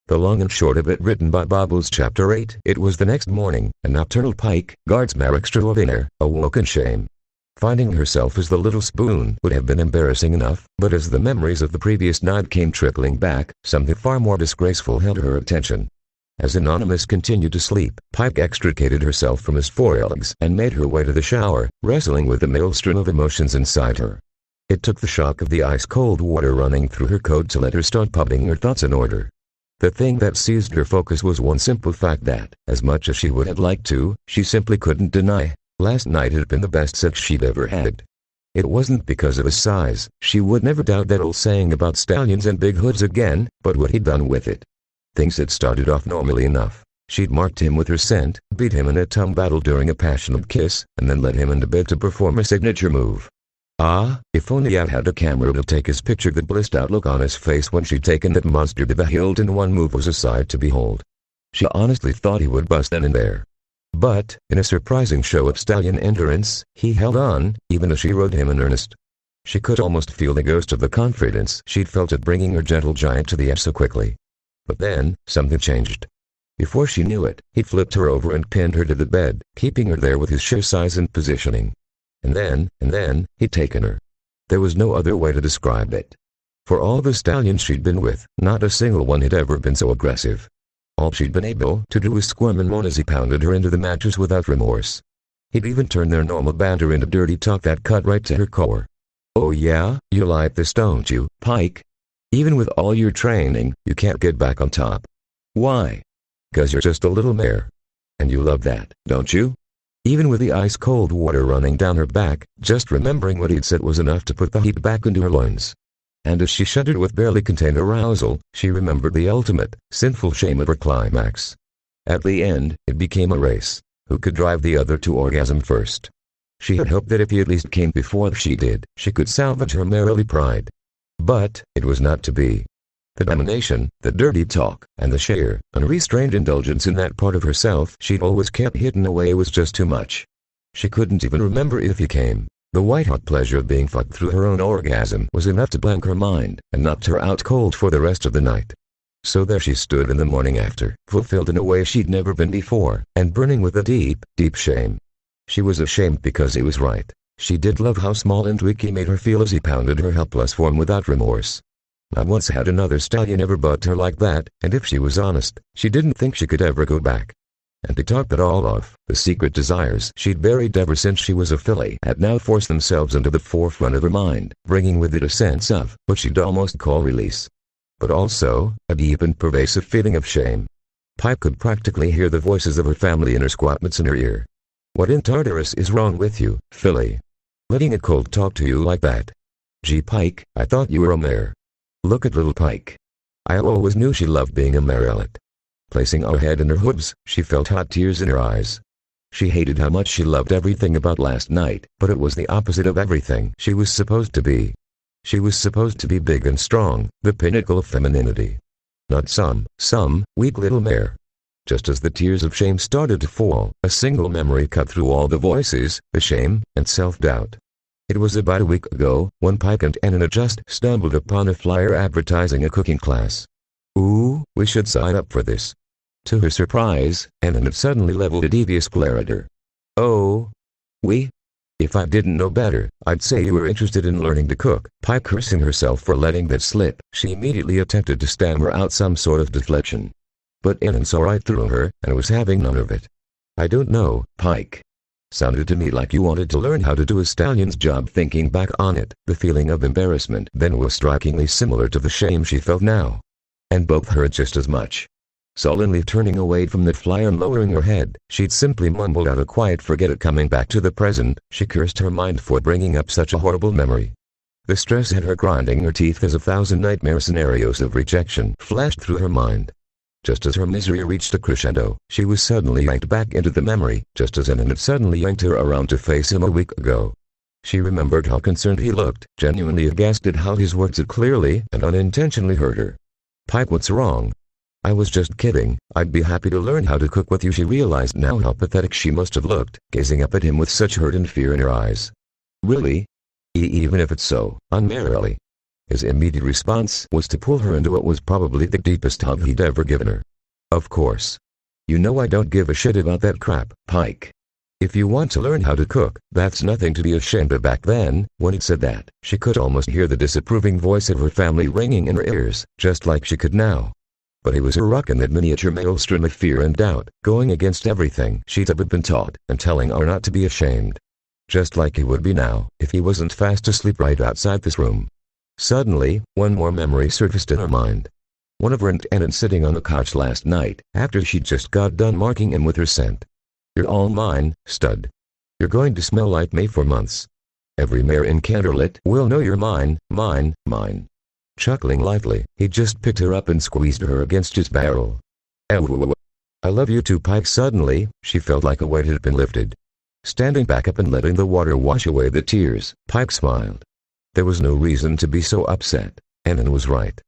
The long and short of it, written by Bobbles. Chapter 8. It was the next morning, and nocturnal Pike, guardsman extraordinaire, awoke in shame. Finding herself as the little spoon would have been embarrassing enough, but as the memories of the previous night came trickling back, something far more disgraceful held her attention. As Anonymous continued to sleep, Pike extricated herself from his forelegs and made her way to the shower, wrestling with the maelstrom of emotions inside her. It took the shock of the ice-cold water running through her coat to let her start putting her thoughts in order. The thing that seized her focus was one simple fact that, as much as she would have liked to, she simply couldn't deny. Last night had been the best sex she'd ever had. It wasn't because of his size, she would never doubt that old saying about stallions and big hoods again, but what he'd done with it. Things had started off normally enough. She'd marked him with her scent, beat him in a tongue battle during a passionate kiss, and then led him into bed to perform a signature move. Ah, if only I'd had a camera to take his picture. The blissed out look on his face when she'd taken that monster to the hilt in one move was a sight to behold. She honestly thought he would bust then and there. But, in a surprising show of stallion endurance, he held on, even as she rode him in earnest. She could almost feel the ghost of the confidence she'd felt at bringing her gentle giant to the edge so quickly. But then, something changed. Before she knew it, he'd flipped her over and pinned her to the bed, keeping her there with his sheer size and positioning. And then, he'd taken her. There was no other way to describe it. For all the stallions she'd been with, not a single one had ever been so aggressive. All she'd been able to do was squirm and moan as he pounded her into the mattress without remorse. He'd even turned their normal banter into dirty talk that cut right to her core. "Oh yeah, you like this, don't you, Pike? Even with all your training, you can't get back on top. Why? 'Cause you're just a little mare. And you love that, don't you?" Even with the ice-cold water running down her back, just remembering what he'd said was enough to put the heat back into her loins. And as she shuddered with barely contained arousal, she remembered the ultimate, sinful shame of her climax. At the end, it became a race. Who could drive the other to orgasm first? She had hoped that if he at least came before she did, she could salvage her merely pride. But, it was not to be. The domination, the dirty talk, and the sheer, unrestrained indulgence in that part of herself she'd always kept hidden away was just too much. She couldn't even remember if he came. The white-hot pleasure of being fucked through her own orgasm was enough to blank her mind, and knocked her out cold for the rest of the night. So there she stood in the morning after, fulfilled in a way she'd never been before, and burning with a deep, deep shame. She was ashamed because he was right. She did love how small and weak he made her feel as he pounded her helpless form without remorse. Not once had another stallion ever bucked her like that, and if she was honest, she didn't think she could ever go back. And to top it all off, the secret desires she'd buried ever since she was a filly had now forced themselves into the forefront of her mind, bringing with it a sense of what she'd almost call release. But also, a deep and pervasive feeling of shame. Pike could practically hear the voices of her family in her squatments in her ear. "What in Tartarus is wrong with you, filly? Letting a colt talk to you like that? Gee Pike, I thought you were a mare. Look at little Pike." I always knew she loved being a marelet. Placing her head in her hooves, she felt hot tears in her eyes. She hated how much she loved everything about last night, but it was the opposite of everything she was supposed to be. She was supposed to be big and strong, the pinnacle of femininity. Not some weak little mare. Just as the tears of shame started to fall, a single memory cut through all the voices, the shame, and self-doubt. It was about a week ago, when Pike and Anna just stumbled upon a flyer advertising a cooking class. "Ooh, we should sign up for this." To her surprise, Anna had suddenly leveled a devious glare at her. "Oh? We? If I didn't know better, I'd say you were interested in learning to cook." Pike cursing herself for letting that slip, she immediately attempted to stammer out some sort of deflection. But Anna saw right through her, and was having none of it. "I don't know, Pike. Sounded to me like you wanted to learn how to do a stallion's job." Thinking back on it, the feeling of embarrassment then was strikingly similar to the shame she felt now. And both hurt just as much. Sullenly turning away from the flyer and lowering her head, she'd simply mumbled out a quiet forget it. Coming back to the present, she cursed her mind for bringing up such a horrible memory. The stress had her grinding her teeth as 1,000 nightmare scenarios of rejection flashed through her mind. Just as her misery reached a crescendo, she was suddenly yanked back into the memory, just as Anna had suddenly yanked her around to face him a week ago. She remembered how concerned he looked, genuinely aghast at how his words had clearly and unintentionally hurt her. "Pike, what's wrong?" "I was just kidding. I'd be happy to learn how to cook with you." She realized now how pathetic she must have looked, gazing up at him with such hurt and fear in her eyes. "Really? Even if it's so unmerely?" His immediate response was to pull her into what was probably the deepest hug he'd ever given her. Of course. You know I don't give a shit about that crap, Pike. If you want to learn how to cook, that's nothing to be ashamed of. Back then, when it said that, she could almost hear the disapproving voice of her family ringing in her ears, just like she could now. But he was a rock in that miniature maelstrom of fear and doubt, going against everything she'd ever been taught, and telling her not to be ashamed. Just like he would be now, if he wasn't fast asleep right outside this room. Suddenly, one more memory surfaced in her mind. One of her and Annan sitting on the couch last night, after she'd just got done marking him with her scent. You're all mine, stud. You're going to smell like me for months. Every mare in Canterlit will know you're mine, mine, mine. Chuckling lightly, he just picked her up and squeezed her against his barrel. I love you too, Pike. Suddenly, she felt like a weight had been lifted. Standing back up and letting the water wash away the tears, Pike smiled. There was no reason to be so upset. Annan was right.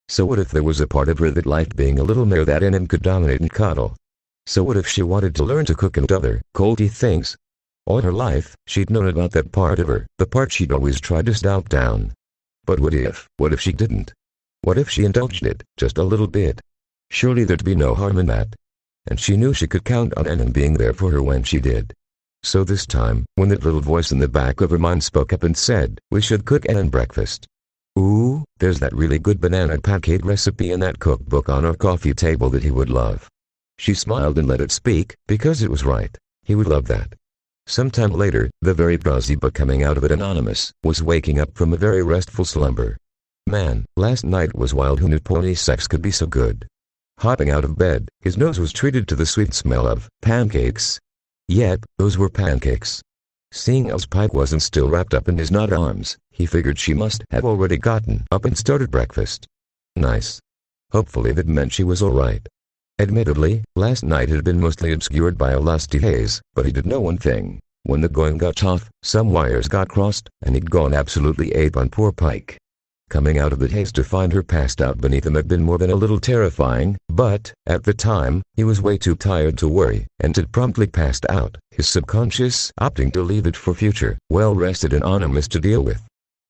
So what if there was a part of her that liked being a little mare that Annan could dominate and cuddle? So what if she wanted to learn to cook and other colty things? All her life, she'd known about that part of her, the part she'd always tried to stomp down. But what if she didn't? What if she indulged it, just a little bit? Surely there'd be no harm in that. And she knew she could count on Annan being there for her when she did. So this time, when that little voice in the back of her mind spoke up and said, we should cook Annan breakfast. Ooh, there's that really good banana pancake recipe in that cookbook on our coffee table that he would love. She smiled and let it speak, because it was right. He would love that. Sometime later, the very drowsy but coming out of it Anonymous was waking up from a very restful slumber. Man, last night was wild. Who knew pony sex could be so good? Hopping out of bed, his nose was treated to the sweet smell of pancakes. Yet, those were pancakes. Seeing as Pike wasn't still wrapped up in his knot arms, he figured she must have already gotten up and started breakfast. Nice. Hopefully that meant she was alright. Admittedly, last night had been mostly obscured by a lusty haze, but he did know one thing. When the going got tough, some wires got crossed, and he'd gone absolutely ape on poor Pike. Coming out of the haze to find her passed out beneath him had been more than a little terrifying, but, at the time, he was way too tired to worry, and had promptly passed out, his subconscious opting to leave it for future, well-rested Anonymous to deal with.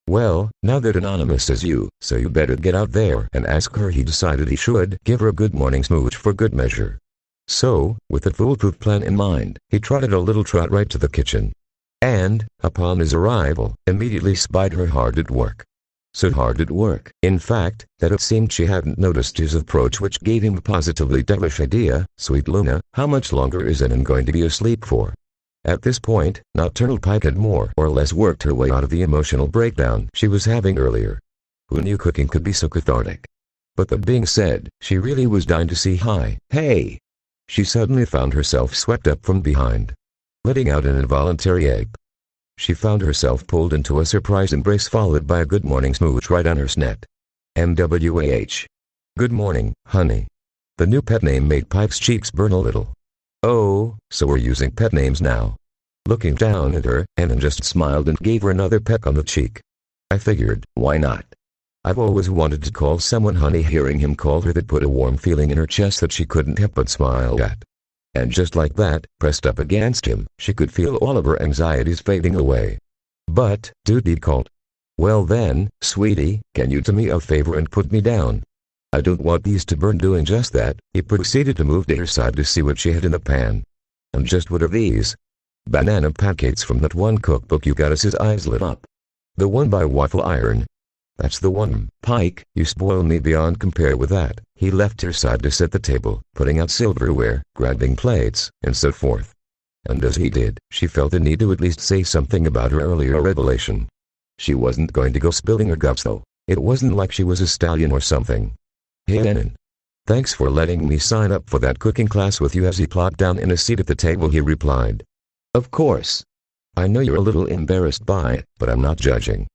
Well, now that Anonymous says so you better get out there and ask her. He decided he should give her a good morning smooch for good measure. So, with a foolproof plan in mind, he trotted a little trot right to the kitchen. And, upon his arrival, immediately spied her hard at work. So hard at work, in fact, that it seemed she hadn't noticed his approach, which gave him a positively devilish idea. Sweet Luna, how much longer is Annan going to be asleep for? At this point, Nocturnal Pike had more or less worked her way out of the emotional breakdown she was having earlier. Who knew cooking could be so cathartic? But that being said, she really was dying to see hey! She suddenly found herself swept up from behind, letting out an involuntary ache. She found herself pulled into a surprise embrace followed by a good morning smooch right on her snet. MWAH. Good morning, honey. The new pet name made Pike's cheeks burn a little. Oh, so we're using pet names now. Looking down at her, Annan just smiled and gave her another peck on the cheek. I figured, why not? I've always wanted to call someone honey. Hearing him call her that put a warm feeling in her chest that she couldn't help but smile at. And just like that, pressed up against him, she could feel all of her anxieties fading away. But, dude, he called. Well then, sweetie, can you do me a favor and put me down? I don't want these to burn. Doing just that, he proceeded to move to her side to see what she had in the pan. And just what are these? Banana pancakes from that one cookbook you got us. His eyes lit up. The one by Waffle Iron. That's the one, Pike. You spoil me beyond compare with that. He left her side to set the table, putting out silverware, grabbing plates, and so forth. And as he did, she felt the need to at least say something about her earlier revelation. She wasn't going to go spilling her guts though. It wasn't like she was a stallion or something. Hey Annan. Thanks for letting me sign up for that cooking class with you. As he plopped down in a seat at the table he replied. Of course. I know you're a little embarrassed by it, but I'm not judging.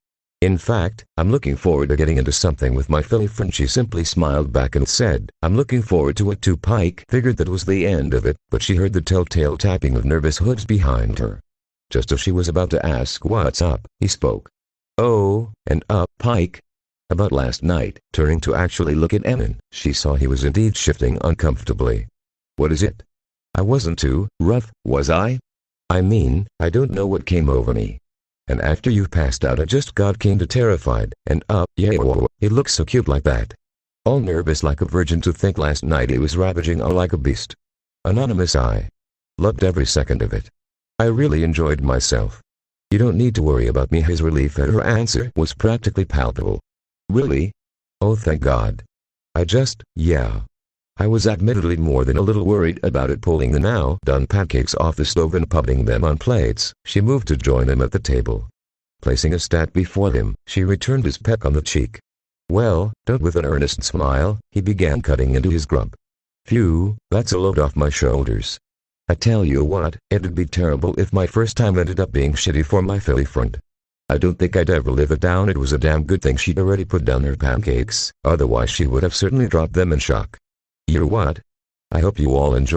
In fact, I'm looking forward to getting into something with my Philly friend. She simply smiled back and said, I'm looking forward to it too. Pike figured that was the end of it, but she heard the telltale tapping of nervous hooves behind her. Just as she was about to ask what's up, he spoke. Oh, and up, Pike. About last night, turning to actually look at Annan, she saw he was indeed shifting uncomfortably. What is it? I wasn't too rough, was I? I mean, I don't know what came over me. And after you passed out I just got kinda terrified, and yeah, it looks so cute like that. All nervous like a virgin to think last night it was ravaging all like a beast. Anonymous. I loved every second of it. I really enjoyed myself. You don't need to worry about me. His relief at her answer was practically palpable. Really? Oh, thank God. Yeah. I was admittedly more than a little worried about it. Pulling the now done pancakes off the stove and putting them on plates, she moved to join them at the table. Placing a stat before him, she returned his peck on the cheek. Well, don't. With an earnest smile, he began cutting into his grub. Phew, that's a load off my shoulders. I tell you what, it'd be terrible if my first time ended up being shitty for my Philly friend. I don't think I'd ever live it down. It was a damn good thing she'd already put down her pancakes, otherwise she would have certainly dropped them in shock. You know what? I hope you all enjoy